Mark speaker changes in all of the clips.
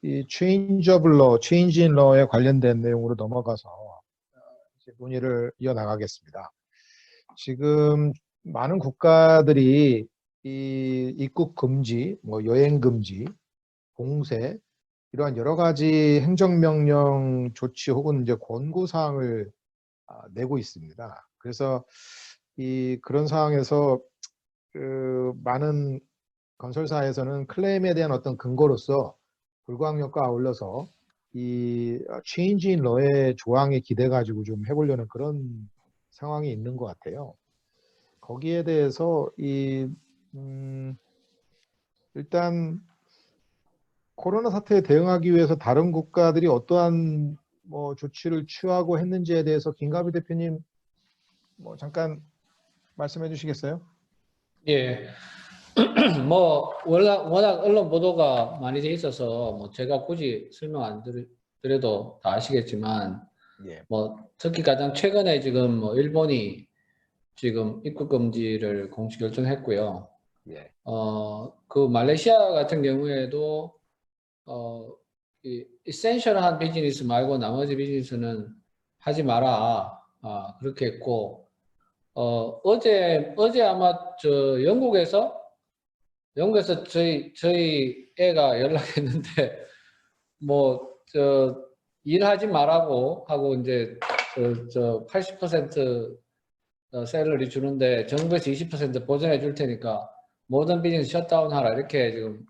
Speaker 1: 이 change of law, change in law에 관련된 내용으로 넘어가서 이제 논의를 이어나가겠습니다. 지금 많은 국가들이 이 입국 금지, 뭐 여행 금지, 봉쇄 이러한 여러 가지 행정명령 조치 혹은 이제 권고 사항을 내고 있습니다. 그래서 그런 상황에서 많은 건설사에서는 클레임에 대한 어떤 근거로서 불구항력과 아울러서 이 change in law의 조항에 기대 가지고 좀 해보려는 그런 상황이 있는 것 같아요. 거기에 대해서 일단 코로나 사태에 대응하기 위해서 다른 국가들이 어떠한 뭐 조치를 취하고 했는지에 대해서 김가비 대표님 뭐 잠깐 말씀해 주시겠어요?
Speaker 2: 예. 뭐 워낙 언론 보도가 많이 돼 있어서 뭐 제가 굳이 설명 안 드려도 다 아시겠지만,
Speaker 1: 예.
Speaker 2: 뭐 특히 가장 최근에 지금 뭐 일본이 지금 입국 금지를 공식 결정했고요.
Speaker 1: 예.
Speaker 2: 그 말레이시아 같은 경우에도 이 이센셜한 비즈니스 말고 나머지 비즈니스는 하지 마라. 그렇게 했고, 어제 아마 영국에서 저희 애가 연락했는데, 뭐 일하지 말라고 하고 이제 80% 셀러리 주는데 정부에서 20% 보전해 줄 테니까 모든 비즈니스 셧다운 하라, 이렇게 지금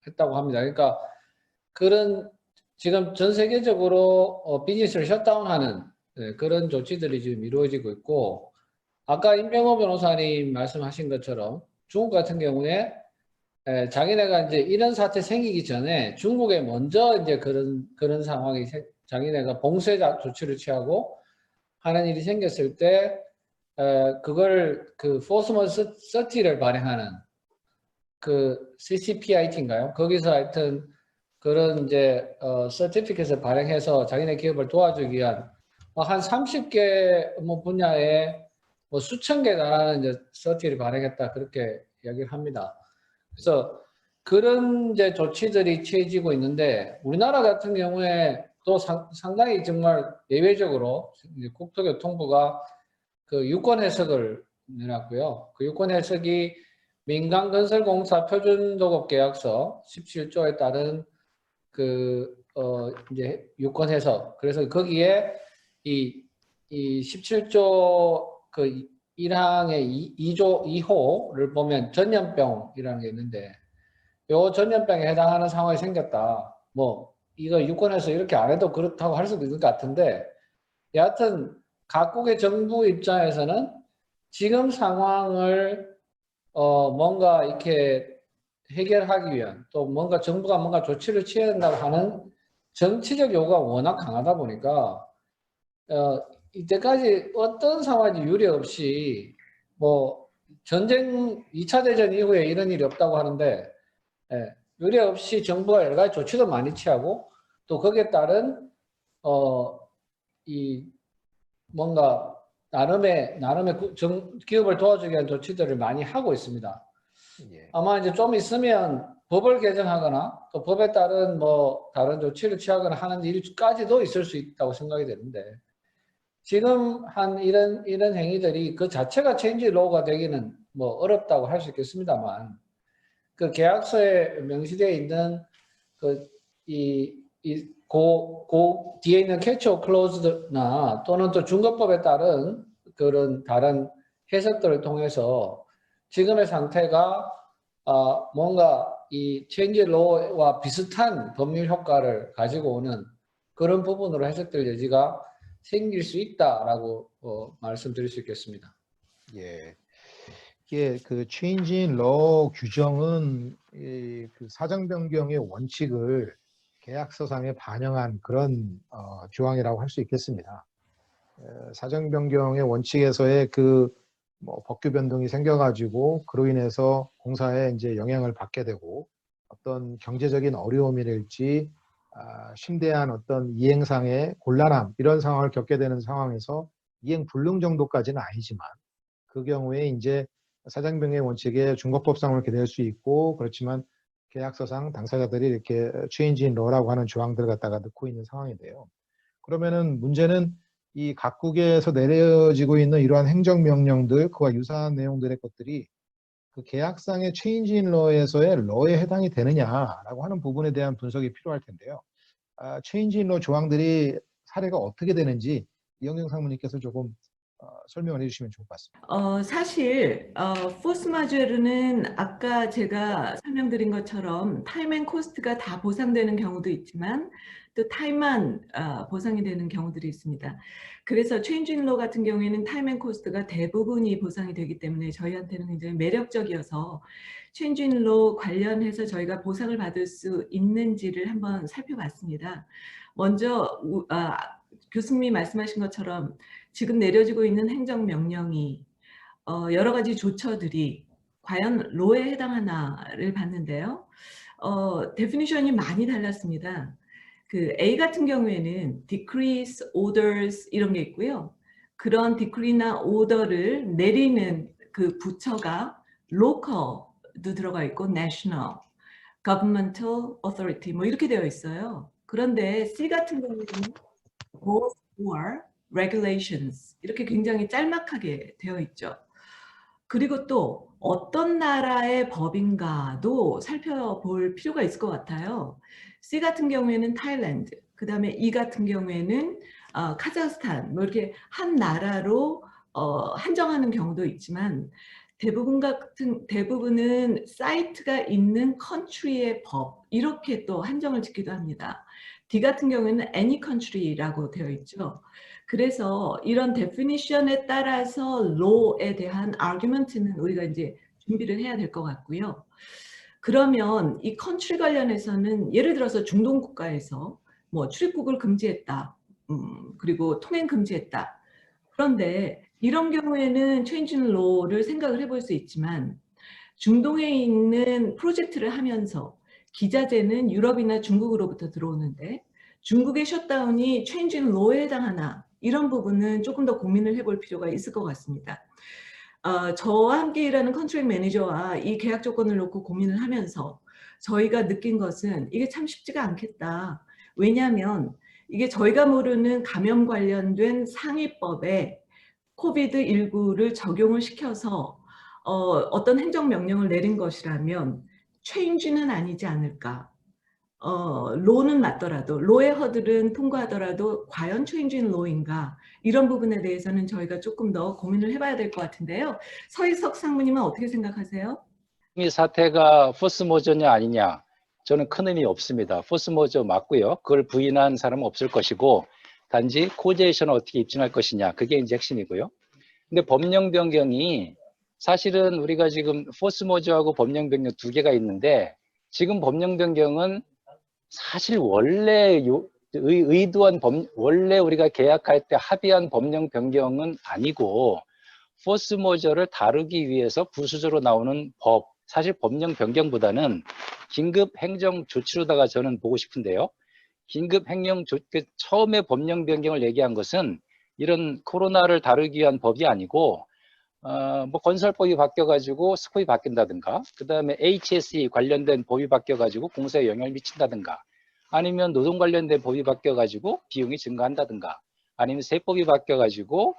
Speaker 2: 했다고 합니다. 그러니까 지금 전 세계적으로 비즈니스를 셧다운하는 그런 조치들이 지금 이루어지고 있고, 아까 임병호 변호사님 말씀하신 것처럼 중국 같은 경우에 자기네가 이제 이런 사태 생기기 전에 중국에 먼저 이제 그런 상황이 자기네가 봉쇄 조치를 취하고 하는 일이 생겼을 때 그걸 그 포스먼 서티를 발행하는 그 CCPIT인가요? 거기서 하여튼 그런 이제 서티피켓을 발행해서 자기네 기업을 도와주기 위한 한 30개 뭐 분야에 뭐 수천 개 달하는 이제 서티를 발행했다, 그렇게 이야기를 합니다. 그래서 그런 이제 조치들이 취해지고 있는데, 우리나라 같은 경우에 또 상당히 정말 예외적으로 국토교통부가 그 유권 해석을 내놨고요. 그 유권 해석이 민간건설공사 표준도급계약서 17조에 따른 이제 유권 해석. 그래서 거기에 이 17조 그 1항의 2조 2호를 보면 전염병이라는 게 있는데, 요 전염병에 해당하는 상황이 생겼다. 뭐 이거 유권에서 이렇게 안 해도 그렇다고 할 수도 있을 것 같은데, 여하튼 각국의 정부 입장에서는 지금 상황을 뭔가 이렇게 해결하기 위한, 또 정부가 뭔가 조치를 취해야 된다고 하는 정치적 요구가 워낙 강하다 보니까 이때까지 어떤 상황이 유례 없이, 뭐 전쟁 2차 대전 이후에 이런 일이 없다고 하는데, 유례 없이 정부가 여러 가지 조치도 많이 취하고, 또 거기에 따른 이 뭔가 나름의 기업을 도와주기 위한 조치들을 많이 하고 있습니다.
Speaker 1: 예.
Speaker 2: 아마 이제 좀 있으면 법을 개정하거나 또 법에 따른 뭐 다른 조치를 취하거나 하는 일까지도 있을 수 있다고 생각이 되는데, 지금 한 이런 행위들이 그 자체가 체인지 로우가 되기는 뭐 어렵다고 할 수 있겠습니다만, 그 계약서에 명시되어 있는 뒤에 있는 캐치어 클로즈나 또는 또 중거법에 따른 그런 다른 해석들을 통해서 지금의 상태가 뭔가 이 체인지 로우와 비슷한 법률 효과를 가지고 오는 그런 부분으로 해석될 여지가 생길 수 있다라고 말씀드릴 수 있겠습니다.
Speaker 1: 예. 이게 그 change in law 규정은 그 사정 변경의 원칙을 계약서상에 반영한 그런 조항이라고 할 수 있겠습니다. 사정 변경의 원칙에서의 뭐 법규 변동이 생겨가지고 그로 인해서 공사에 이제 영향을 받게 되고 어떤 경제적인 어려움이랄지 심대한 어떤 이행상의 곤란함 이런 상황을 겪게 되는 상황에서 이행 불능 정도까지는 아니지만, 그 경우에 이제 사정변경의 원칙에 중거법상으로 기대할 수 있고, 그렇지만 계약서상 당사자들이 이렇게 change in law라고 하는 조항들을 갖다가 넣고 있는 상황인데요. 그러면은 문제는 이 각국에서 내려지고 있는 이러한 행정명령들, 그와 유사한 내용들의 것들이 그 계약상의 change in law에서의 law에 해당이 되느냐라고 하는 부분에 대한 분석이 필요할 텐데요. change in law 조항들이 사례가 어떻게 되는지 이영경 상무님께서 조금 설명을 해주시면 좋을 것 같습니다.
Speaker 3: 사실 포스 마주어르는 아까 제가 설명드린 것처럼 타임 앤 코스트가 다 보상되는 경우도 있지만 또 타임만 보상이 되는 경우들이 있습니다. 그래서 체인지 인 로 같은 경우에는 타임 앤 코스트가 대부분이 보상이 되기 때문에 저희한테는 굉장히 매력적이어서 체인지 인 로 관련해서 저희가 보상을 받을 수 있는지를 한번 살펴봤습니다. 먼저 교수님이 말씀하신 것처럼 지금 내려지고 있는 행정명령이 여러 가지 조처들이 과연 로에 해당하나를 봤는데요. 데피니션이 많이 달랐습니다. 그 A 같은 경우에는 decrees, orders 이런 게 있고요. 그런 decree나 order를 내리는 그 부처가 local도 들어가 있고 national, governmental authority 뭐 이렇게 되어 있어요. 그런데 C 같은 경우에는 both or regulations 이렇게 굉장히 짤막하게 되어 있죠. 그리고 또 어떤 나라의 법인가도 살펴볼 필요가 있을 것 같아요. C 같은 경우에는 타일랜드, 그 다음에 E 같은 경우에는 카자흐스탄, 뭐 이렇게 한 나라로 한정하는 경우도 있지만 대부분은 사이트가 있는 컨트리의 법 이렇게 또 한정을 짓기도 합니다. D 같은 경우에는 any country라고 되어 있죠. 그래서 이런 definition에 따라서 law에 대한 argument는 우리가 이제 준비를 해야 될 것 같고요. 그러면 이 country 관련해서는 예를 들어서 중동 국가에서 뭐 출입국을 금지했다. 그리고 통행 금지했다. 그런데 이런 경우에는 change in law를 생각을 해볼 수 있지만 중동에 있는 프로젝트를 하면서 기자재는 유럽이나 중국으로부터 들어오는데 중국의 셧다운이 change in law에 해당하나 이런 부분은 조금 더 고민을 해볼 필요가 있을 것 같습니다. 저와 함께 일하는 컨트랙 매니저와 이 계약 조건을 놓고 고민을 하면서 저희가 느낀 것은 이게 참 쉽지가 않겠다. 왜냐하면 이게 저희가 모르는 감염 관련된 상위법에 코비드19를 적용을 시켜서 어떤 행정명령을 내린 것이라면 체인지는 아니지 않을까. 로는 맞더라도 로의 허들은 통과하더라도 과연 체인지인 로인가 이런 부분에 대해서는 저희가 조금 더 고민을 해봐야 될 것 같은데요. 서희석 상무님은 어떻게 생각하세요?
Speaker 4: 이 사태가 포스모저냐 아니냐 저는 큰 의미 없습니다. 포스모저 맞고요. 그걸 부인한 사람은 없을 것이고 단지 코제이션을 어떻게 입증할 것이냐 그게 이제 핵심이고요. 근데 법령 변경이 사실은 우리가 지금 포스모저하고 법령 변경 두 개가 있는데 지금 법령 변경은 사실 원래 의도한 원래 우리가 계약할 때 합의한 법령 변경은 아니고 포스모저를 다루기 위해서 부수적으로 나오는 법, 사실 법령 변경보다는 긴급 행정 조치로다가 저는 보고 싶은데요. 긴급 행정 조치, 처음에 법령 변경을 얘기한 것은 이런 코로나를 다루기 위한 법이 아니고 뭐 건설법이 바뀌어가지고 스코이 바뀐다든가, 그 다음에 HSE 관련된 법이 바뀌어가지고 공사에 영향을 미친다든가, 아니면 노동 관련된 법이 바뀌어가지고 비용이 증가한다든가, 아니면 세법이 바뀌어가지고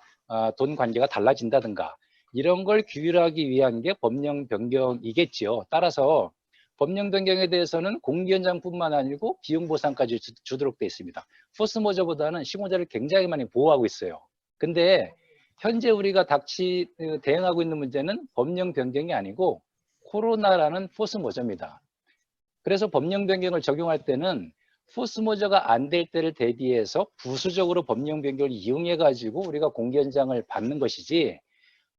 Speaker 4: 돈 관계가 달라진다든가, 이런 걸 규율하기 위한 게 법령 변경이겠지요. 따라서 법령 변경에 대해서는 공기현장뿐만 아니고 비용 보상까지 주도록 되어 있습니다. 포스모저보다는 시공자를 굉장히 많이 보호하고 있어요. 근데 현재 우리가 대응하고 있는 문제는 법령 변경이 아니고 코로나라는 포스모저입니다. 그래서 법령 변경을 적용할 때는 포스모저가 안 될 때를 대비해서 부수적으로 법령 변경을 이용해 가지고 우리가 공개 현장을 받는 것이지,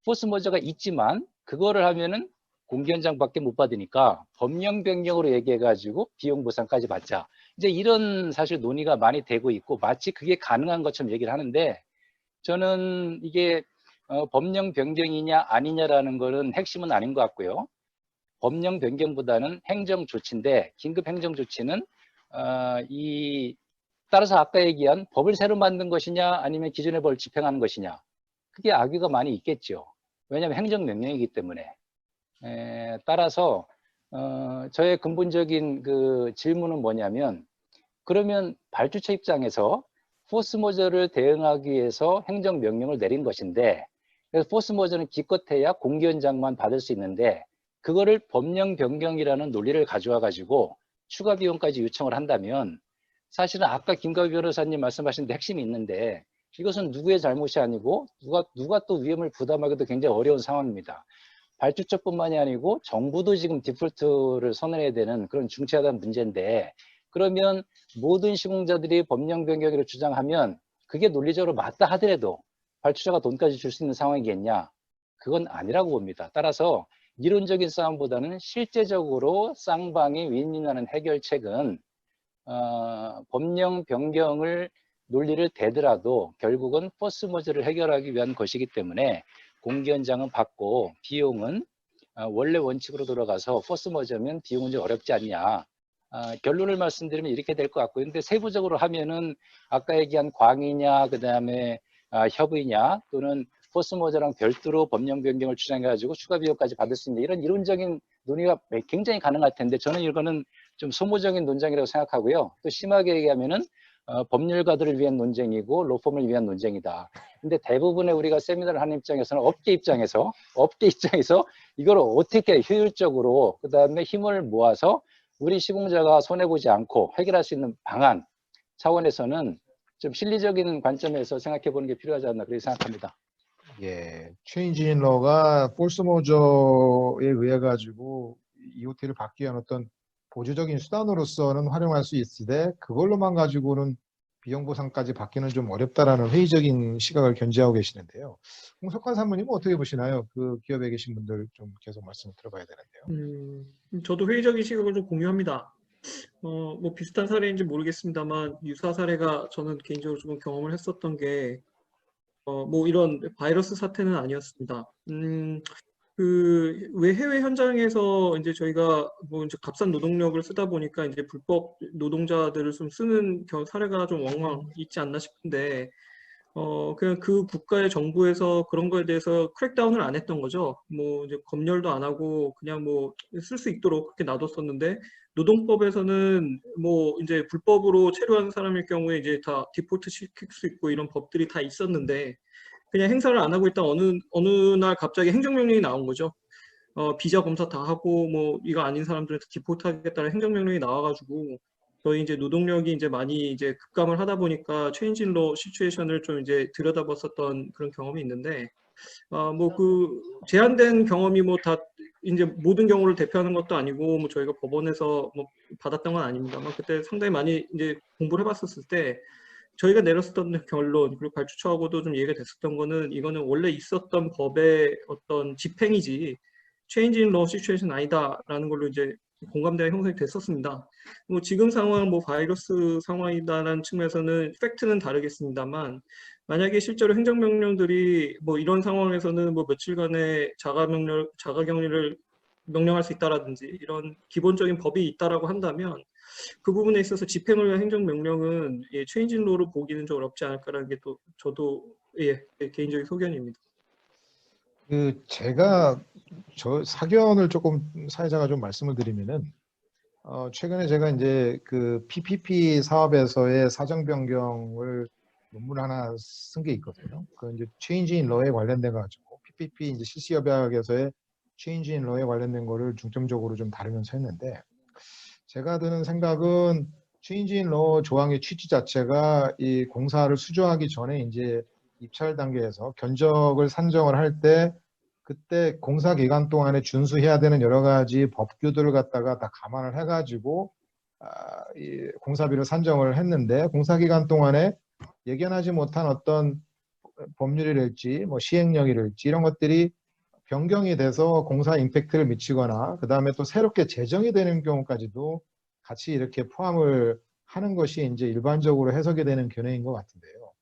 Speaker 4: 포스모저가 있지만 그거를 하면은 공개 현장밖에 못 받으니까 법령 변경으로 얘기해 가지고 비용 보상까지 받자, 이제 이런 사실 논의가 많이 되고 있고 마치 그게 가능한 것처럼 얘기를 하는데, 저는 이게 법령 변경이냐 아니냐라는 거는 핵심은 아닌 것 같고요. 법령 변경보다는 행정 조치인데, 긴급 행정 조치는 따라서 아까 얘기한 법을 새로 만든 것이냐 아니면 기존의 법을 집행하는 것이냐, 그게 악유가 많이 있겠죠. 왜냐하면 행정명령이기 때문에. 따라서 저의 근본적인 그 질문은 뭐냐면, 그러면 발주처 입장에서 포스머저를 대응하기 위해서 행정명령을 내린 것인데, 그래서 포스머저는 기껏해야 공기현장만 받을 수 있는데, 그거를 법령 변경이라는 논리를 가져와 가지고 추가 비용까지 요청을 한다면, 사실은 아까 김가희 변호사님 말씀하신 데 핵심이 있는데, 이것은 누구의 잘못이 아니고 누가 또 위험을 부담하기도 굉장히 어려운 상황입니다. 발주처뿐만이 아니고 정부도 지금 디폴트를 선언해야 되는 그런 중차대한 문제인데, 그러면 모든 시공자들이 법령 변경으로 주장하면 그게 논리적으로 맞다 하더라도 발주처가 돈까지 줄 수 있는 상황이겠냐? 그건 아니라고 봅니다. 따라서 이론적인 싸움보다는 실제적으로 쌍방이 윈윈하는 해결책은 법령 변경을 논리를 대더라도 결국은 포스머저를 해결하기 위한 것이기 때문에 공기현장은 받고 비용은 원래 원칙으로 돌아가서 포스머저면 비용은 좀 어렵지 않냐. 결론을 말씀드리면 이렇게 될 것 같고요. 근데 세부적으로 하면은 아까 얘기한 광이냐, 그 다음에 협의냐, 또는 포스머저랑 별도로 법령 변경을 주장해가지고 추가 비용까지 받을 수 있는 이런 이론적인 논의가 굉장히 가능할 텐데, 저는 이거는 좀 소모적인 논쟁이라고 생각하고요. 또 심하게 얘기하면은 법률가들을 위한 논쟁이고 로펌을 위한 논쟁이다. 근데 대부분의 우리가 세미나를 하는 입장에서는 업계 입장에서 이걸 어떻게 효율적으로 그다음에 힘을 모아서 우리 시공자가 손해보지 않고 해결할 수 있는 방안 차원에서는 좀 실리적인 관점에서 생각해 보는 게 필요하지 않나 그렇게 생각합니다.
Speaker 1: 예, 체인지 인 러가 포스모저에 의해 가지고 EOT를 받기 위한 어떤 보조적인 수단으로서는 활용할 수 있으되 그걸로만 가지고는 비용 보상까지 받기는 좀 어렵다라는 회의적인 시각을 견지하고 계시는데요. 홍석환 사무님은 어떻게 보시나요? 그 기업에 계신 분들 좀 계속 말씀을 들어봐야 되는데요.
Speaker 5: 저도 회의적인 시각을 좀 공유합니다. 뭐 비슷한 사례인지 모르겠습니다만 유사 사례가 저는 개인적으로 조금 경험을 했었던 게 뭐 이런 바이러스 사태는 아니었습니다. 왜 해외 현장에서 이제 저희가 뭐 이제 값싼 노동력을 쓰다 보니까 이제 불법 노동자들을 좀 쓰는 사례가 좀 왕왕 있지 않나 싶은데, 그냥 그 국가의 정부에서 그런 거에 대해서 크랙다운을 안 했던 거죠. 뭐 이제 검열도 안 하고 그냥 뭐 쓸 수 있도록 그렇게 놔뒀었는데, 노동법에서는 뭐 이제 불법으로 체류한 사람일 경우에 이제 다 디포트 시킬 수 있고 이런 법들이 다 있었는데, 그냥 행사를 안 하고 있다 어느 날 갑자기 행정명령이 나온 거죠. 비자 검사 다 하고 뭐 이거 아닌 사람들한테 디포트 하겠다는 행정명령이 나와가지고 저희 이제 노동력이 이제 많이 이제 급감을 하다 보니까 체인지 로 시츄에이션을 좀 이제 들여다봤었던 그런 경험이 있는데, 뭐 그 제한된 경험이 뭐 다 이제 모든 경우를 대표하는 것도 아니고 뭐 저희가 법원에서 뭐 받았던 건 아닙니다만, 그때 상당히 많이 이제 공부를 해봤었을 때 저희가 내렸었던 결론, 그리고 발주처하고도 좀 얘기가 됐었던 거는, 이거는 원래 있었던 법의 어떤 집행이지 change in law situation 아니다라는 걸로 이제 공감대가 형성이 됐었습니다. 뭐 지금 상황, 뭐 바이러스 상황이다라는 측면에서는 팩트는 다르겠습니다만, 만약에 실제로 행정명령들이 뭐 이런 상황에서는 뭐 며칠간의 자가격리를 명령할 수 있다라든지 이런 기본적인 법이 있다라고 한다면, 그 부분에 있어서 집행을 위한 행정명령은 체인지 인 로로 보기는 좀 어렵지 않을까라는 게 또 저도 개인적인 소견입니다.
Speaker 1: 제가 저 사견을 조금 사회자가 좀 말씀을 드리면은 최근에 제가 이제 그 PPP 사업에서의 사정 변경을 논문 하나 쓴 게 있거든요. 그 이제 체인지 인 러에 관련돼 가지고 PPP 이제 실시 협약에서의 체인지 인 러에 관련된 거를 중점적으로 좀 다루면서 했는데, 제가 드는 생각은 체인지 인 러 조항의 취지 자체가 이 공사를 수주하기 전에 이제 입찰 단계에서 견적을 산정을 할 때 그때 공사 기간 동안에 준수해야 되는 여러 가지 법규들을 갖다가 다 감안을 해가지고 이 공사비를 산정을 했는데, 공사 기간 동안에 예견하지 못한 어떤 법률이랄지 뭐 시행령이랄지 이런 것들이 변경이 돼서 공사 임팩트를 미치거나 그 다음에 또 새롭게 제정이 되는 경우까지도 같이 이렇게 포함을 하는 것이 이제 일반적으로 해석이 되는 견해인 것 같은데요.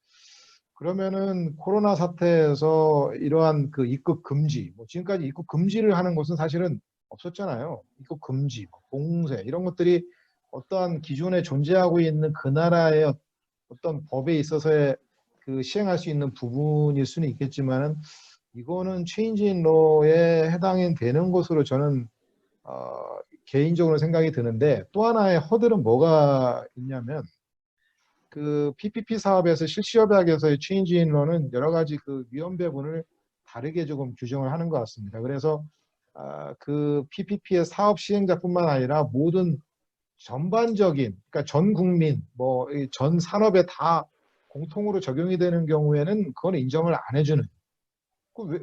Speaker 1: 그러면은 코로나 사태에서 이러한 그 입국 금지, 뭐 지금까지 입국 금지를 하는 것은 사실은 없었잖아요. 입국 금지, 봉쇄 이런 것들이 어떠한 기존에 존재하고 있는 그 나라의 어떤 법에 있어서의 그 시행할 수 있는 부분일 수는 있겠지만은, 이거는 체인지 인 러에 해당이 되는 것으로 저는 개인적으로 생각이 드는데 또 하나의 허들은 뭐가 있냐면 그 PPP 사업에서 실시협약에서의 체인지 인로는 여러 가지 그 위험 배분을 다르게 조금 규정을 하는 것 같습니다. 그래서 그 PPP의 사업 시행자뿐만 아니라 모든 전반적인, 그러니까 전 국민, 뭐 전 산업에 다 공통으로 적용이 되는 경우에는 그건 인정을 안 해주는.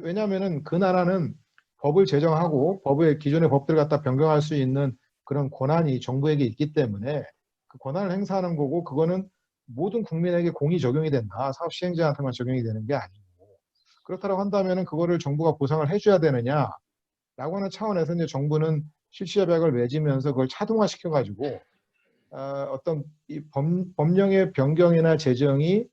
Speaker 1: 왜냐하면은 그 나라는 법을 제정하고 법의 기존의 법들을 갖다 변경할 수 있는 그런 권한이 정부에게 있기 때문에 그 권한을 행사하는 거고 그거는 모든 국민에게 공이 적용이 된다. 사업 시행자한테만 적용이 되는 게 아니고 그렇다고 한다면은 그거를 정부가 보상을 해줘야 되느냐라고 하는 차원에서 이제 정부는 실시협약을 맺으면서 그걸 차등화시켜가지고 어떤 이 법령의 변경이나 제정이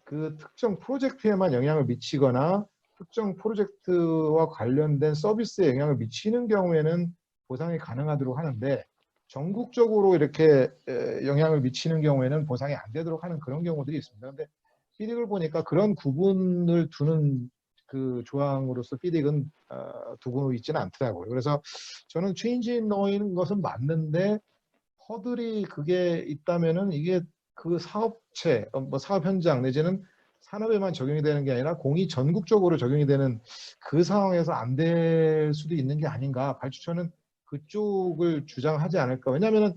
Speaker 1: 그 특정 프로젝트에만 영향을 미치거나 특정 프로젝트와 관련된 서비스에 영향을 미치는 경우에는 보상이 가능하도록 하는데 전국적으로 이렇게 영향을 미치는 경우에는 보상이 안 되도록 하는 그런 경우들이 있습니다. 그런데 피딕을 보니까 그런 구분을 두는 그 조항으로서 피딕은 두고 있지는 않더라고요. 그래서 저는 체인지 인 러인 것은 맞는데 허들이 그게 있다면은 이게 그 사업체, 뭐 사업 현장 내지는 산업에만 적용이 되는 게 아니라 공이 전국적으로 적용이 되는 그 상황에서 안 될 수도 있는 게 아닌가. 발주처는 그쪽을 주장하지 않을까. 왜냐하면은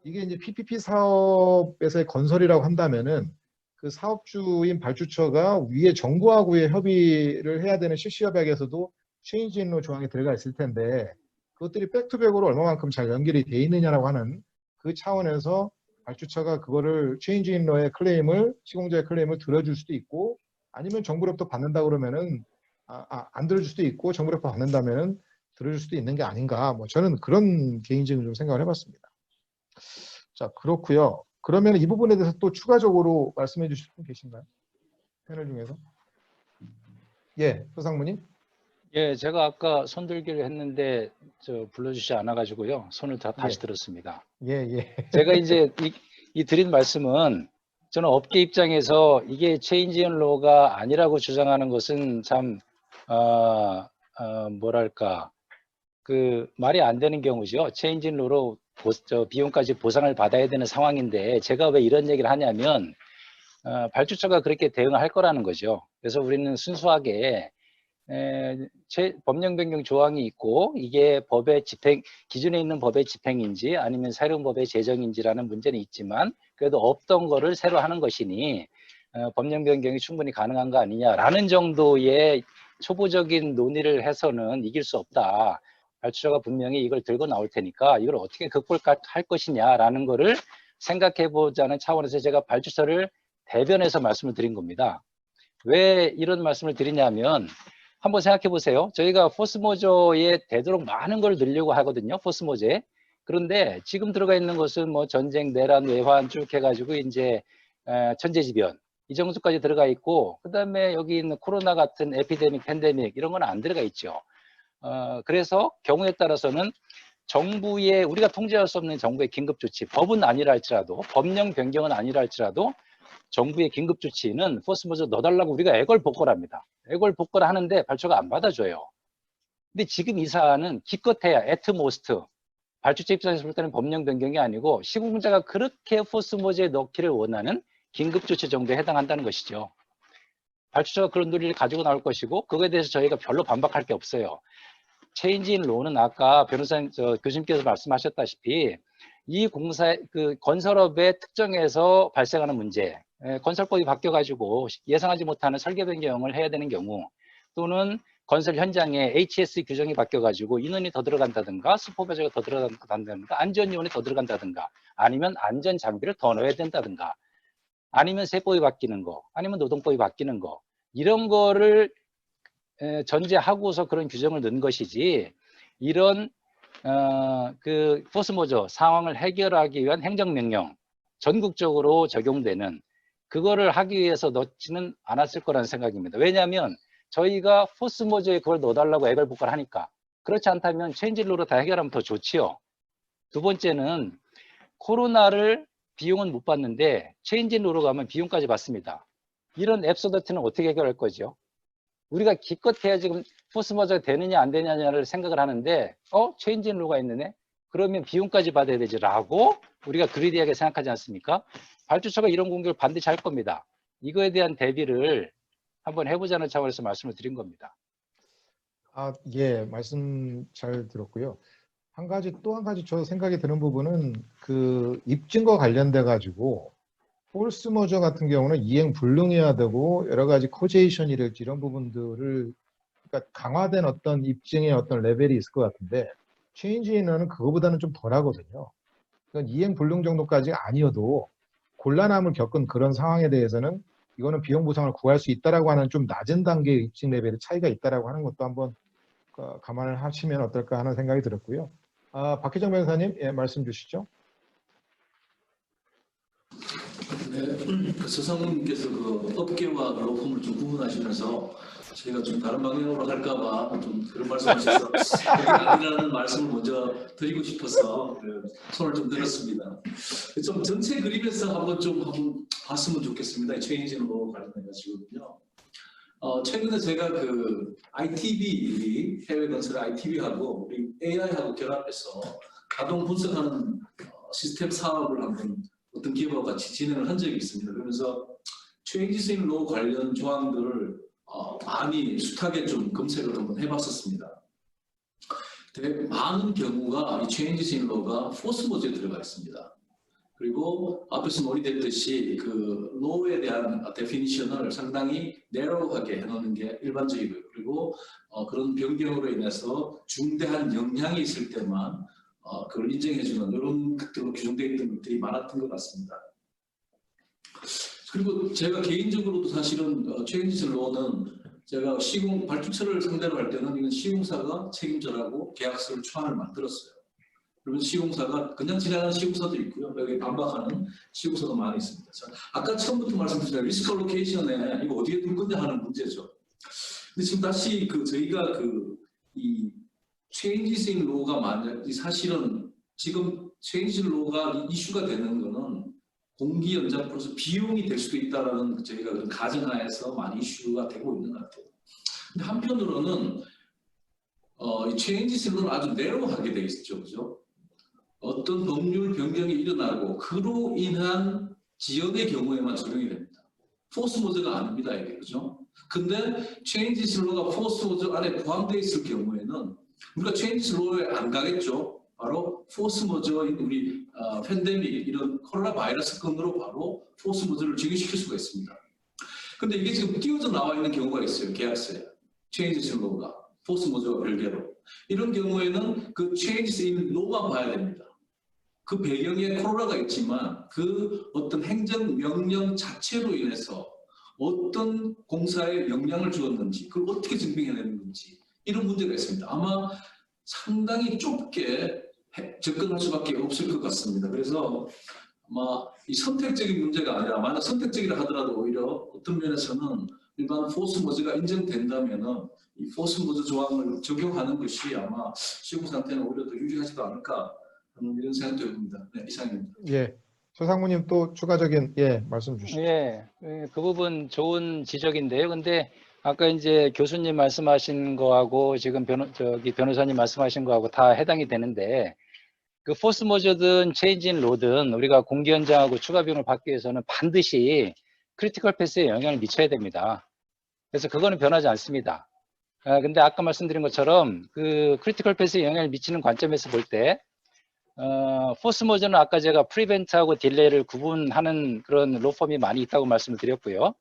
Speaker 1: 이게 이제 PPP 사업에서의 건설이라고 한다면은 그 사업주인 발주처가 위에 정부하고의 협의를 해야 되는 실시협약에서도 체인지 인로 조항이 들어가 있을 텐데 그것들이 백투백으로 얼마만큼 잘 연결이 돼 있느냐라고 하는 그 차원에서 발주처가 그거를 체인지 인러의 클레임을 시공자의 클레임을 들어줄 수도 있고 아니면 정부로부터 받는다 그러면은 안 들어줄 수도 있고 정부로부터 받는다면은 들어줄 수도 있는 게 아닌가. 뭐 저는 그런 개인적인 좀 생각을 해봤습니다. 자 그렇고요. 그러면 이 부분에 대해서 또 추가적으로 말씀해 주실 분 계신가요? 패널 중에서? 예, 서상무님.
Speaker 4: 예, 제가 아까 손 들기를 했는데 불러주지 않아가지고요. 손을 다시
Speaker 1: 예.
Speaker 4: 들었습니다.
Speaker 1: 예, 예.
Speaker 4: 제가 이제 이 드린 말씀은 저는 업계 입장에서 이게 체인지 인 로가 아니라고 주장하는 것은 참 뭐랄까 그 말이 안 되는 경우죠. 체인지 인 로로 비용까지 보상을 받아야 되는 상황인데 제가 왜 이런 얘기를 하냐면 발주처가 그렇게 대응을 할 거라는 거죠. 그래서 우리는 순수하게 법령 변경 조항이 있고 이게 법의 집행 기존에 있는 법의 집행인지 아니면 새로운 법의 제정인지라는 문제는 있지만 그래도 없던 거를 새로 하는 것이니 법령 변경이 충분히 가능한 거 아니냐라는 정도의 초보적인 논의를 해서는 이길 수 없다. 발주처가 분명히 이걸 들고 나올 테니까 이걸 어떻게 극복할 것이냐라는 거를 생각해 보자는 차원에서 제가 발주처를 대변해서 말씀을 드린 겁니다. 왜 이런 말씀을 드리냐면 한번 생각해 보세요. 저희가 포스모저에 되도록 많은 걸 넣으려고 하거든요. 포스모저에. 그런데 지금 들어가 있는 것은 뭐 전쟁, 내란, 외환 쭉 해가지고 이제 천재지변 이 정도까지 들어가 있고 그다음에 여기 있는 코로나 같은 에피데믹, 팬데믹 이런 건 안 들어가 있죠. 그래서 경우에 따라서는 정부의 우리가 통제할 수 없는 정부의 긴급조치, 법은 아니라 할지라도 법령 변경은 아니라 할지라도 정부의 긴급조치는 포스모저 넣어달라고 우리가 애걸복걸합니다. 애걸복걸 하는데 발주처가 안 받아줘요. 근데 지금 이 사안은 기껏해야 애트모스트 발주처 입장에서 볼 때는 법령 변경이 아니고 시공자가 그렇게 포스모저에 넣기를 원하는 긴급조치 정도에 해당한다는 것이죠. 발주처가 그런 논리를 가지고 나올 것이고 그거에 대해서 저희가 별로 반박할 게 없어요. 체인지 인 로는 아까 변호사님 교수님께서 말씀하셨다시피 이 건설업의 특정에서 발생하는 문제, 건설법이 바뀌어가지고 예상하지 못하는 설계 변경을 해야 되는 경우 또는 건설 현장에 HS 규정이 바뀌어가지고 인원이 더 들어간다든가 스포 배제가 더 들어간다든가 안전 요원이 더 들어간다든가 아니면 안전 장비를 더 넣어야 된다든가 아니면 세법이 바뀌는 거 아니면 노동법이 바뀌는 거 이런 거를 전제하고서 그런 규정을 넣은 것이지 이런 그 포스모저 상황을 해결하기 위한 행정명령 전국적으로 적용되는 그거를 하기 위해서 넣지는 않았을 거라는 생각입니다. 왜냐하면 저희가 포스모저에 그걸 넣어달라고 애걸복걸 하니까 그렇지 않다면 체인지로로 다 해결하면 더 좋지요. 두 번째는 코로나를 비용은 못 받는데 체인지로로 가면 비용까지 받습니다. 이런 앱소더티는 어떻게 해결할 거죠? 우리가 기껏해야 지금 포스모저가 되느냐 안 되느냐를 생각을 하는데 체인지 인 로가 있느네 그러면 비용까지 받아야 되지라고 우리가 그리디하게 생각하지 않습니까? 발주처가 이런 공격을 반드시 할 겁니다. 이거에 대한 대비를 한번 해보자는 차원에서 말씀을 드린 겁니다.
Speaker 1: 예, 말씀 잘 들었고요. 또 한 가지 저 생각이 드는 부분은 그 입증과 관련돼 가지고 폴스 머저 같은 경우는 이행 불능해야 되고 여러 가지 코제이션이랄지 이런 부분들을 그러니까 강화된 어떤 입증의 어떤 레벨이 있을 것 같은데 체인지 인러는 그거보다는 좀 덜하거든요. 그러니까 이행 불능 정도까지 아니어도 곤란함을 겪은 그런 상황에 대해서는 이거는 비용 보상을 구할 수 있다라고 하는 좀 낮은 단계의 입증 레벨의 차이가 있다라고 하는 것도 한번 감안을 하시면 어떨까 하는 생각이 들었고요. 박혜정 변호사님, 예, 말씀 주시죠.
Speaker 6: 네, 그 서성님께서 그 업계와 로펌을 좀 구분하시면서 저희가 좀 다른 방향으로 할까봐 좀 그런 말씀하셔서 그게 아니라는 말씀을 먼저 드리고 싶어서 손을 좀 들었습니다. 좀 전체 그림에서 한번 봤으면 좋겠습니다. 이 체인지로 관련해가지고요. 최근에 제가 그 ITV, 해외 건설 ITV하고 우리 AI하고 결합해서 가동 분석하는 시스템 사업을 한번 어떤 기업하고 같이 진행을 한 적이 있습니다. 그러면서 체인지스 인 로우 관련 조항들을 많이 숱하게 좀 검색을 한번 해봤었습니다. 많은 경우가 이 체인지스 인 로우가 포스 모드에 들어가 있습니다. 그리고 앞에서 논의됐듯이 그 로우에 대한 데피니션을 상당히 내로하게 해놓는 게 일반적이고요. 그리고 그런 변경으로 인해서 중대한 영향이 있을 때만 그걸 인정해주는 이런 것들로 규정되어 있던 것들이 많았던 것 같습니다. 그리고 제가 개인적으로도 사실은 체인지스 로우는 제가 발주처를 상대로 할 때는 이건 시공사가 책임져라고 계약서를 초안을 만들었어요. 그러면 시공사가 그냥 진행하는 시공사도 있고요. 여기 반박하는 시공사도 많이 있습니다. 자, 아까 처음부터 말씀드린 리스크 알로케이션에 이거 어디에 둘 건데 하는 문제죠. 근데 지금 다시 저희가 이 체인지스 인 로우가 만약 사실은 지금 체인지스 인 로우가 이슈가 되는 거는 공기 연장 플러스 비용이 될 수도 있다라는 저희가 그런 가정하에서 많이 이슈가 되고 있는 것 같아요. 근데 한편으로는 이 체인지스 인 로우는 아주 내로하게 돼 있죠, 그죠? 어떤 법률 변경이 일어나고 그로 인한 지연의 경우에만 적용이 됩니다. 포스 모드가 아닙니다, 이게, 그죠? 근데 체인지스 인 로우가 포스 모드 안에 포함되어 있을 경우에는 우리가 체인지스 인 로우에 안 가겠죠. 바로 포스 모드인 우리 팬데믹 이런 코로나 바이러스 건으로 바로 포스 모드를 적용시킬 수가 있습니다. 근데 이게 지금 띄워져 나와 있는 경우가 있어요, 계약서에. 체인지스 인 로우가 포스 모드와 별개로. 이런 경우에는 그 체인지스 인 로우만 봐야 됩니다. 그 배경에 코로나가 있지만 그 어떤 행정명령 자체로 인해서 어떤 공사에 영향을 주었는지 그걸 어떻게 증빙해내는지 이런 문제가 있습니다. 아마 상당히 좁게 접근할 수밖에 없을 것 같습니다. 그래서 아마 이 선택적인 문제가 아니라 만약 선택적이라 하더라도 오히려 어떤 면에서는 일반 포스 모드가 인정된다면은 이 포스 모드 조항을 적용하는 것이 아마 시공 상태는 오히려 더 유리하지도 않을까 하는 이런 생각도 해봅니다. 네, 이상입니다.
Speaker 1: 예, 서상무님 또 추가적인 말씀 주시죠.
Speaker 4: 예, 그 부분 좋은 지적인데요. 근데 아까 이제 교수님 말씀하신 거하고 지금 변호사님 말씀하신 거하고 다 해당이 되는데 그 포스 모저든 체인지 인 로든 우리가 공기 현장하고 추가 비용을 받기 위해서는 반드시 크리티컬 패스에 영향을 미쳐야 됩니다. 그래서 그거는 변하지 않습니다. 근데 아까 말씀드린 것처럼 그 크리티컬 패스에 영향을 미치는 관점에서 볼 때 포스 모저는 아까 제가 프리벤트하고 딜레이를 구분하는 그런 로펌이 많이 있다고 말씀을 드렸고요.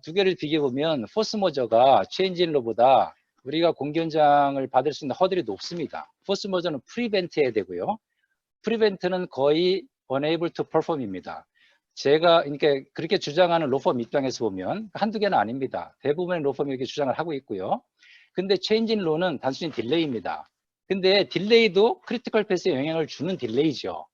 Speaker 4: 두 개를 비교해보면 포스 모저가 체인지 인 로보다 우리가 공기 현장을 받을 수 있는 허들이 높습니다. 포스 모저는 프리벤트 해야 되고요. 프리벤트는 거의 unable to perform입니다. 제가 그러니까 그렇게 주장하는 로펌 입장에서 보면 한두 개는 아닙니다. 대부분의 로펌이 이렇게 주장을 하고 있고요. 근데 체인지 인 로는 단순히 딜레이입니다. 근데 딜레이도 크리티컬 패스에 영향을 주는 딜레이죠.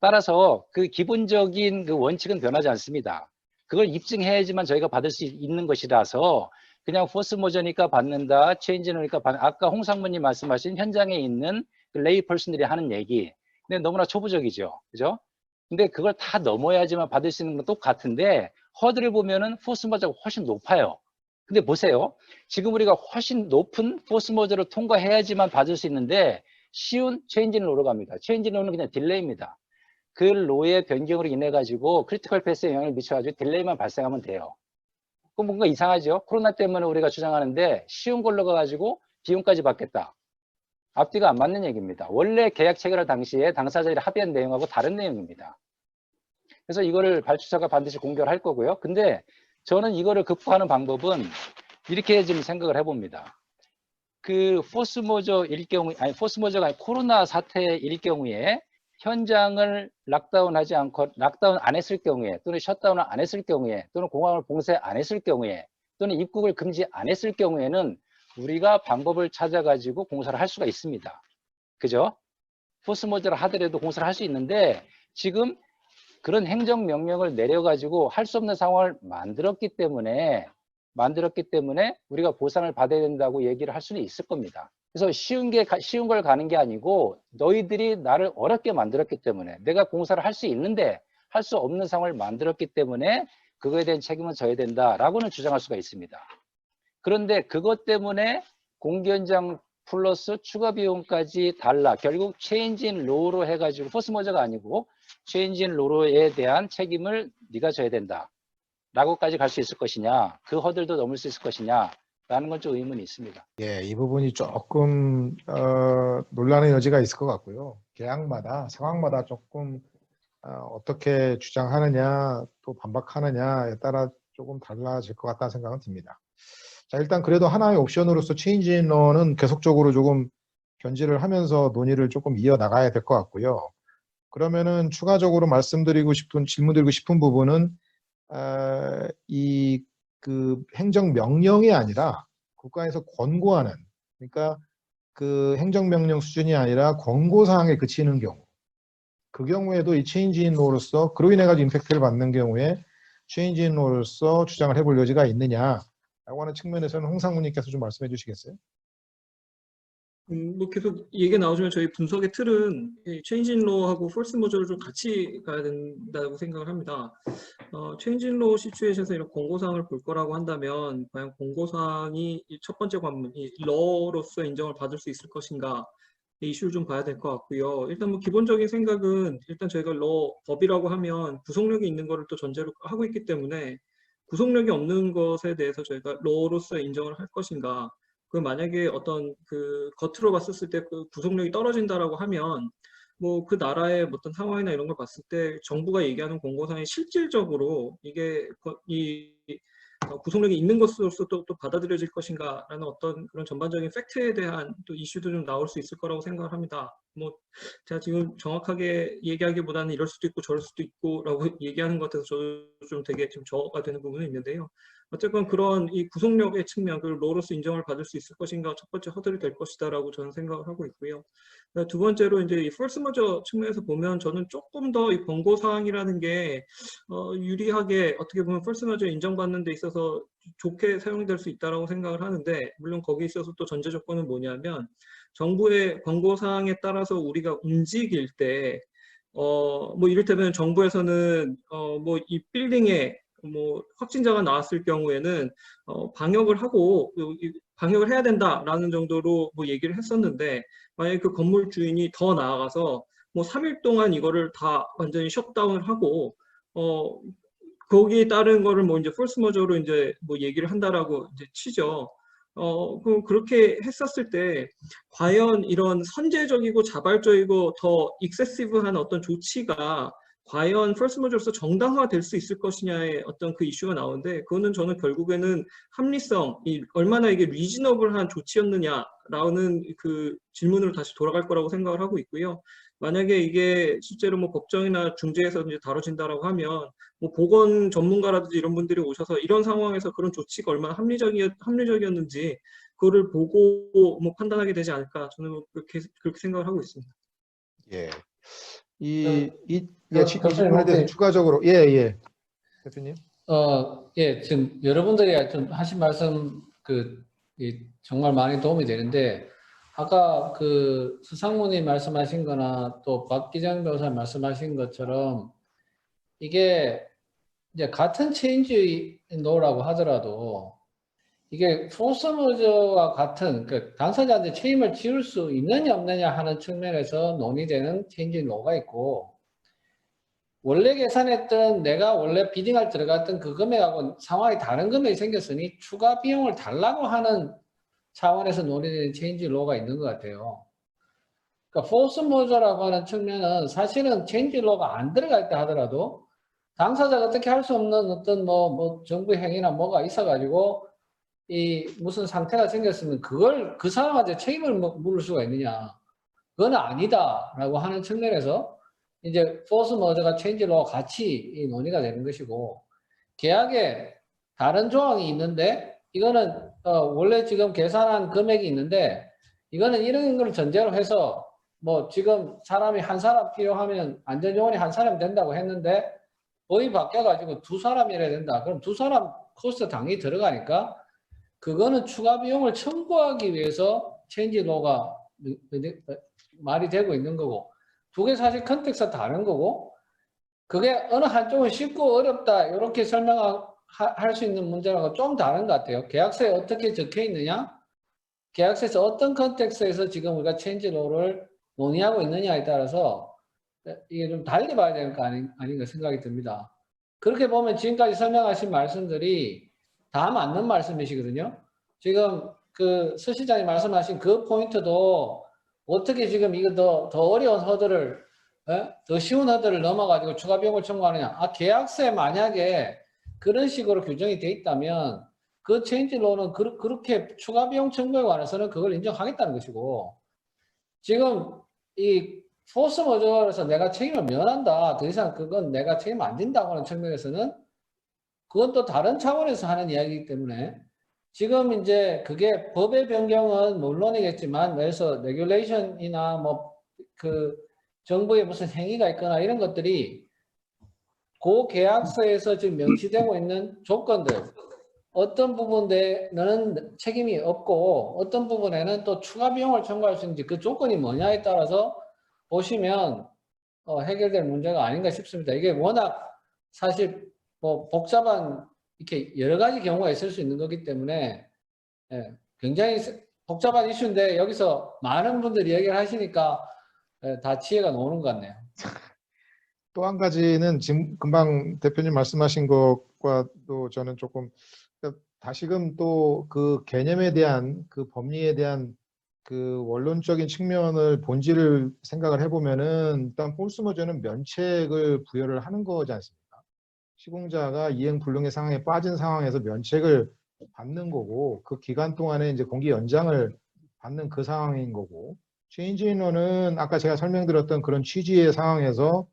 Speaker 4: 따라서 그 기본적인 그 원칙은 변하지 않습니다. 그걸 입증해야지만 저희가 받을 수 있는 것이라서 그냥 포스 모저니까 받는다, 체인지 인 로니까 받는다. 아까 홍상무님 말씀하신 현장에 있는 그 레이 퍼슨들이 하는 얘기. 근데 너무나 초보적이죠. 그죠? 근데 그걸 다 넘어야지만 받을 수 있는 건 똑같은데 허들을 보면은 포스 모저가 훨씬 높아요. 근데 보세요. 지금 우리가 훨씬 높은 포스 모저를 통과해야지만 받을 수 있는데 쉬운 체인지 로로 갑니다. 체인지 로는 그냥 딜레이입니다. 그 로의 변경으로 인해 가지고 크리티컬 패스에 영향을 미쳐가지고 딜레이만 발생하면 돼요. 그럼 뭔가 이상하죠? 코로나 때문에 우리가 주장하는데 쉬운 걸로 가가지고 비용까지 받겠다. 앞뒤가 안 맞는 얘기입니다. 원래 계약 체결할 당시에 당사자들이 합의한 내용하고 다른 내용입니다. 그래서 이거를 발주처가 반드시 공개를 할 거고요. 근데 저는 이거를 극복하는 방법은 이렇게 좀 생각을 해봅니다. 그 포스모저일 경우, 아니 포스모저가 아니라 코로나 사태일 경우에 현장을 락다운하지 않고 락다운 안 했을 경우에 또는 셧다운을 안 했을 경우에 또는 공항을 봉쇄 안 했을 경우에 또는 입국을 금지 안 했을 경우에는 우리가 방법을 찾아가지고 공사를 할 수가 있습니다. 그죠? 포스모저를 하더라도 공사를 할 수 있는데 지금 그런 행정명령을 내려가지고 할 수 없는 상황을 만들었기 때문에 우리가 보상을 받아야 된다고 얘기를 할 수는 있을 겁니다. 그래서 쉬운 걸 가는 게 아니고 너희들이 나를 어렵게 만들었기 때문에 내가 공사를 할 수 있는데 할 수 없는 상황을 만들었기 때문에 그거에 대한 책임은 져야 된다라고는 주장할 수가 있습니다. 그런데 그것 때문에 공기 현장 플러스 추가 비용까지 달라. 결국 체인지 인 로로 해가지고 포스모저가 아니고 체인지 인 로에 대한 책임을 네가 져야 된다. 라고까지 갈 수 있을 것이냐. 그 허들도 넘을 수 있을 것이냐. 라는 건 좀 의문이 있습니다.
Speaker 1: 예, 이 부분이 조금 논란의 여지가 있을 것 같고요. 계약마다 상황마다 조금 어떻게 주장하느냐 또 반박하느냐에 따라 조금 달라질 것 같다는 생각은 듭니다. 자, 일단 그래도 하나의 옵션으로서 체인지 인 로는 계속적으로 조금 견지를 하면서 논의를 조금 이어나가야 될 것 같고요. 그러면은 추가적으로 질문드리고 싶은 부분은 그 행정명령이 아니라 국가에서 권고하는, 그러니까 그 행정명령 수준이 아니라 권고사항에 그치는 경우, 그 경우에도 이 체인지 인 로로서 그로 인해 가지고 임팩트를 받는 경우에 체인지 인 로로서 주장을 해볼 여지가 있느냐라고 하는 측면에서는 홍상무님께서 좀 말씀해 주시겠어요?
Speaker 5: 뭐 계속 얘기 나오지만 저희 분석의 틀은 체인지 인 로하고 폴스 모저를 좀 같이 가야 된다고 생각을 합니다. 체인지 인 로 시츄에이션에서 이런 권고사항을 볼 거라고 한다면 과연 권고사항이 첫 번째 관문, 이 러로서 인정을 받을 수 있을 것인가 이 이슈를 좀 봐야 될 것 같고요. 일단 뭐 기본적인 생각은 일단 저희가 법이라고 하면 구속력이 있는 거를 또 전제로 하고 있기 때문에 구속력이 없는 것에 대해서 저희가 러로서 인정을 할 것인가, 그 만약에 어떤 그 겉으로 봤을 때 그 구속력이 떨어진다라고 하면 뭐 그 나라의 어떤 상황이나 이런 걸 봤을 때 정부가 얘기하는 권고사항이 실질적으로 이게 구속력이 있는 것으로서 또 받아들여질 것인가라는 어떤 그런 전반적인 팩트에 대한 또 이슈도 좀 나올 수 있을 거라고 생각을 합니다. 뭐 제가 지금 정확하게 얘기하기보다는 이럴 수도 있고 저럴 수도 있고라고 얘기하는 것 같아서 저도 좀 되게 좀 저가 되는 부분은 있는데요. 어쨌건 그런 이 구속력의 측면, 그리고 로로서 인정을 받을 수 있을 것인가 첫 번째 허들이 될 것이다라고 저는 생각을 하고 있고요. 두 번째로 이제 이 폴스 모저 측면에서 보면 저는 조금 더 이 권고 사항이라는 게 유리하게 어떻게 보면 폴스 모저 인정받는 데 있어서 좋게 사용될 수 있다라고 생각을 하는데, 물론 거기에 있어서 또 전제 조건은 뭐냐면 정부의 권고 사항에 따라서 우리가 움직일 때 뭐 이를테면 정부에서는 뭐 이 빌딩에 뭐 확진자가 나왔을 경우에는 방역을 하고 방역을 해야 된다라는 정도로 뭐 얘기를 했었는데, 만약에 그 건물 주인이 더 나아가서 뭐 3일 동안 이거를 다 완전히 셧다운을 하고 거기에 따른 거를 뭐 이제 폴스 머저로 이제 뭐 얘기를 한다라고 이제 치죠. 그럼 그렇게 했었을 때 과연 이런 선제적이고 자발적이고 더 익세시브한 어떤 조치가 과연 폴스 모저로서 정당화될 수 있을 것이냐의 어떤 그 이슈가 나오는데, 그거는 저는 결국에는 합리성, 얼마나 이게 리즈너블한 조치였느냐라는 그 질문으로 다시 돌아갈 거라고 생각을 하고 있고요. 만약에 이게 실제로 뭐 법정이나 중재에서 이제 다뤄진다라고 하면 뭐 보건 전문가라든지 이런 분들이 오셔서 이런 상황에서 그런 조치가 얼마나 합리적이었는지 그거를 보고 뭐 판단하게 되지 않을까, 저는 그렇게 생각을 하고 있습니다.
Speaker 1: 예.
Speaker 2: 교수님,
Speaker 1: 질문에 대해서
Speaker 2: 혹시
Speaker 1: 추가적으로 예, 대표님.
Speaker 2: 예, 지금 여러분들이 좀 하신 말씀 정말 많이 도움이 되는데, 아까 그 수상무님 말씀하신 거나 또 박 기장 변호사 말씀하신 것처럼 이게 이제 같은 체인지 노라고 하더라도 이게 포스머저와 같은 그 당사자한테 책임을 지울 수 있느냐 없느냐 하는 측면에서 논의되는 체인지 로가 있고, 원래 계산했던 내가 원래 비딩할 들어갔던 그 금액하고 상황이 다른 금액이 생겼으니 추가 비용을 달라고 하는 차원에서 논의되는 체인지 로가 있는 것 같아요. 그러니까 포스 모저라고 하는 측면은 사실은 체인지 로가 안 들어가 있다 하더라도 당사자가 어떻게 할 수 없는 어떤 뭐 정부 행위나 뭐가 있어가지고 이 무슨 상태가 생겼으면 그걸 그 사람한테 책임을 물을 수가 있느냐? 그건 아니다라고 하는 측면에서 이제 포스 머저가 체인지 로와 같이 이 논의가 되는 것이고, 계약에 다른 조항이 있는데 이거는 원래 지금 계산한 금액이 있는데 이거는 이런 걸 전제로 해서 뭐 지금 사람이 한 사람 필요하면 안전요원이 한 사람 된다고 했는데 법이 바뀌어가지고 두 사람이라 된다. 그럼 두 사람 코스트 당연히 들어가니까 그거는 추가 비용을 청구하기 위해서 체인지 로가 말이 되고 있는 거고, 두 개 사실 컨텍스트가 다른 거고, 그게 어느 한쪽은 쉽고 어렵다 이렇게 설명할 수 있는 문제랑은 좀 다른 것 같아요. 계약서에 어떻게 적혀 있느냐, 계약서에서 어떤 컨텍스트에서 지금 우리가 체인지 로를 논의하고 있느냐에 따라서 이게 좀 달리 봐야 되는 거 아닌가 생각이 듭니다. 그렇게 보면 지금까지 설명하신 말씀들이 다 맞는 말씀이시거든요. 지금 그 서 시장님 말씀하신 그 포인트도 어떻게 지금 이거 더 어려운 허들을, 더 쉬운 허들을 넘어가지고 추가 비용을 청구하느냐. 계약서에 만약에 그런 식으로 규정이 돼 있다면 그 체인지 로는 그렇게 추가 비용 청구에 관해서는 그걸 인정하겠다는 것이고, 지금 이 포스 머저에서 내가 책임을 면한다, 더 이상 그건 내가 책임 안 진다고 하는 측면에서는 그건 또 다른 차원에서 하는 이야기이기 때문에 지금 이제 그게 법의 변경은 물론이겠지만, 그래서 레귤레이션이나 뭐 그 정부의 무슨 행위가 있거나 이런 것들이 그 계약서에서 지금 명시되고 있는 조건들, 어떤 부분에는 책임이 없고 어떤 부분에는 또 추가 비용을 청구할 수 있는지 그 조건이 뭐냐에 따라서 보시면 해결될 문제가 아닌가 싶습니다. 이게 워낙 사실 뭐 복잡한 이렇게 여러 가지 경우가 있을 수 있는 거기 때문에 굉장히 복잡한 이슈인데 여기서 많은 분들이 얘기를 하시니까 다 지혜가 나오는 것 같네요.
Speaker 1: 또 한 가지는 지금 금방 대표님 말씀하신 것과도 저는 조금 다시금 또 그 개념에 대한 그 법리에 대한 그 원론적인 측면을 본질을 생각을 해보면은 일단 포스 머저는 면책을 부여를 하는 거지 않습니까? 시공자가 이행 불능의 상황에 빠진 상황에서 면책을 받는 거고, 그 기간 동안에 이제 공기 연장을 받는 그 상황인 거고, 체인지 인원은 아까 제가 설명드렸던 그런 취지의 상황에서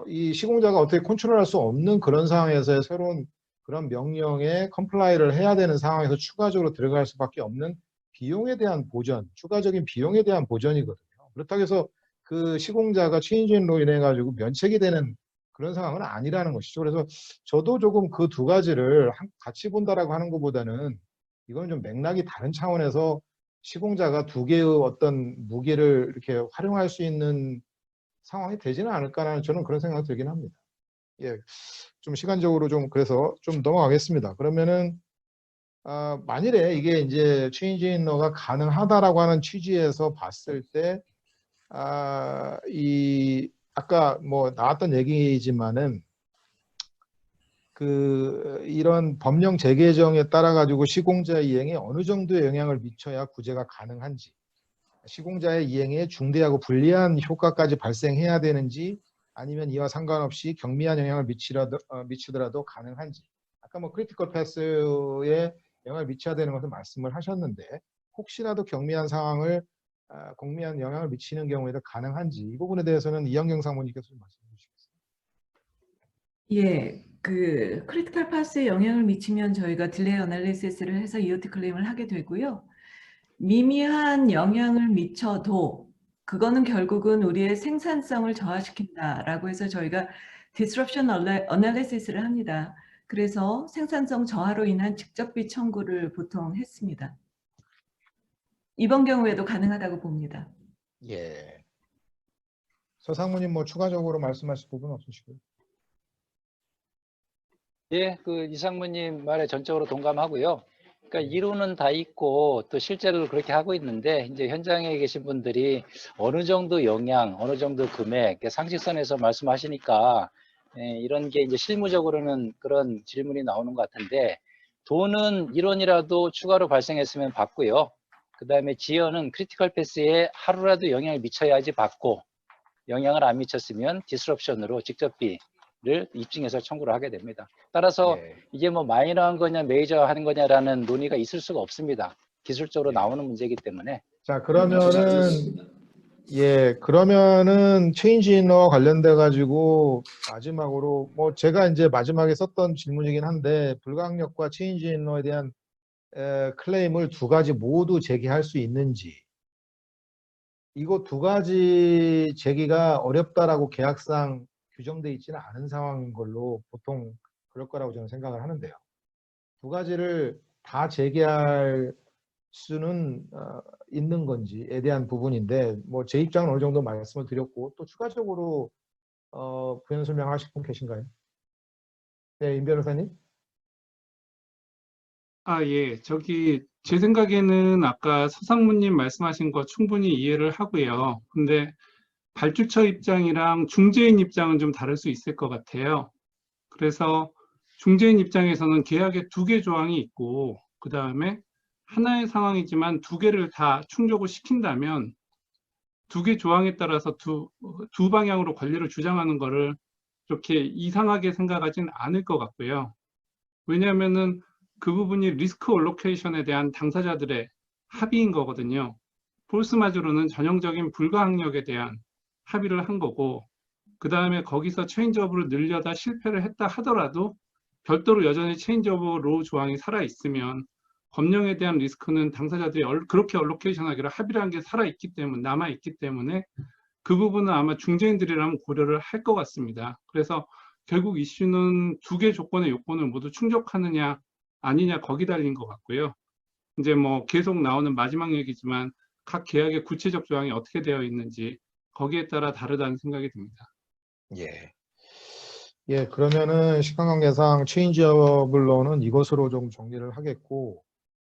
Speaker 1: 이 시공자가 어떻게 컨트롤할 수 없는 그런 상황에서의 새로운 그런 명령에 컴플라이를 해야 되는 상황에서 추가적으로 들어갈 수밖에 없는 비용에 대한 보전, 추가적인 비용에 대한 보전이거든요. 그렇다고 해서 그 시공자가 체인지 인로 인해 가지고 면책이 되는 그런 상황은 아니라는 것이죠. 그래서 저도 조금 그 두 가지를 같이 본다라고 하는 것보다는 이건 좀 맥락이 다른 차원에서 시공자가 두 개의 어떤 무게를 이렇게 활용할 수 있는 상황이 되지는 않을까라는 저는 그런 생각이 들긴 합니다. 예, 좀 시간적으로 좀 그래서 좀 넘어가겠습니다. 그러면은 만일에 이게 이제 체인지 인러가 가능하다라고 하는 취지에서 봤을 때 이 아까 뭐 나왔던 얘기지만은 그 이런 법령 재개정에 따라 가지고 시공자 이행에 어느 정도의 영향을 미쳐야 구제가 가능한지, 시공자의 이행에 중대하고 불리한 효과까지 발생해야 되는지, 아니면 이와 상관없이 경미한 영향을 미치더라도 가능한지. 아까 뭐 크리티컬 패스에 영향을 미쳐야 되는 것을 말씀을 하셨는데, 혹시라도 경미한 상황을 경미한 영향을 미치는 경우에도 가능한지, 이 부분에 대해서는 이영경 상무님께서 좀 말씀해 주시겠어요?
Speaker 3: 예, 그 크리티컬 파스에 영향을 미치면 저희가 딜레이 어널리시스를 해서 EOT 클레임을 하게 되고요. 미미한 영향을 미쳐도 그거는 결국은 우리의 생산성을 저하시킨다라고 해서 저희가 disruption analysis를 합니다. 그래서 생산성 저하로 인한 직접비 청구를 보통 했습니다. 이번 경우에도 가능하다고 봅니다.
Speaker 1: 예. 서상무님 뭐 추가적으로 말씀하실 부분 없으시고요?
Speaker 4: 예, 그 이상무님 말에 전적으로 동감하고요. 그러니까 이론은 다 있고 또 실제로 그렇게 하고 있는데 이제 현장에 계신 분들이 어느 정도 영향, 어느 정도 금액, 상식선에서 말씀하시니까 이런 게 이제 실무적으로는 그런 질문이 나오는 것 같은데 돈은 1원이라도 추가로 발생했으면 받고요. 그 다음에 지연은 크리티컬 패스에 하루라도 영향을 미쳐야지 받고 영향을 안 미쳤으면 디스럽션으로 직접비를 입증해서 청구를 하게 됩니다. 따라서
Speaker 1: 예.
Speaker 4: 이게 뭐 마이너한 거냐 메이저 하는 거냐라는 논의가 있을 수가 없습니다. 기술적으로
Speaker 1: 예.
Speaker 4: 나오는 문제이기 때문에.
Speaker 1: 자,
Speaker 6: 아주 잘
Speaker 1: 그러면은
Speaker 6: 들었습니다.
Speaker 1: 그러면은 체인지 인러와 관련돼 가지고 마지막으로 뭐 제가 이제 마지막에 썼던 질문이긴 한데 불가항력과 체인지 인러에 대한 클레임을 두 가지 모두 제기할 수 있는지, 이거 두 가지 제기가 어렵다라고 계약상 규정돼 있지는 않은 상황인 걸로 보통 그럴 거라고 저는 생각을 하는데요. 두 가지를 다 제기할 수는 있는 건지에 대한 부분인데, 뭐 제 입장은 어느 정도 말씀을 드렸고, 또 추가적으로 부연 설명하실 분 계신가요? 네, 임 변호사님.
Speaker 7: 예. 제 생각에는 아까 서상무님 말씀하신 거 충분히 이해를 하고요. 근데 발주처 입장이랑 중개인 입장은 좀 다를 수 있을 것 같아요. 그래서 중개인 입장에서는 계약에 2개 조항이 있고, 그 다음에 하나의 상황이지만 2개를 다 충족을 시킨다면 2개 조항에 따라서 두 방향으로 권리를 주장하는 거를 그렇게 이상하게 생각하진 않을 것 같고요. 왜냐하면은 그 부분이 리스크 올로케이션에 대한 당사자들의 합의인 거거든요. 폴스마저로는 전형적인 불가항력에 대한 합의를 한 거고, 그 다음에 거기서 체인지오브를 늘려다 실패를 했다 하더라도 별도로 여전히 체인지오브 로우 조항이 살아있으면 법령에 대한 리스크는 당사자들이 그렇게 얼로케이션하기로 합의를 한 게 살아있기 때문에, 남아있기 때문에 그 부분은 아마 중재인들이라면 고려를 할 것 같습니다. 그래서 결국 이슈는 2개 조건의 요건을 모두 충족하느냐 아니냐 거기 달린 것 같고요. 이제 뭐 계속 나오는 마지막 얘기지만 각 계약의 구체적 조항이 어떻게 되어 있는지 거기에 따라 다르다는 생각이 듭니다.
Speaker 1: 예. 그러면은 시간 관계상 체인지어블로는 이것으로 좀 정리를 하겠고,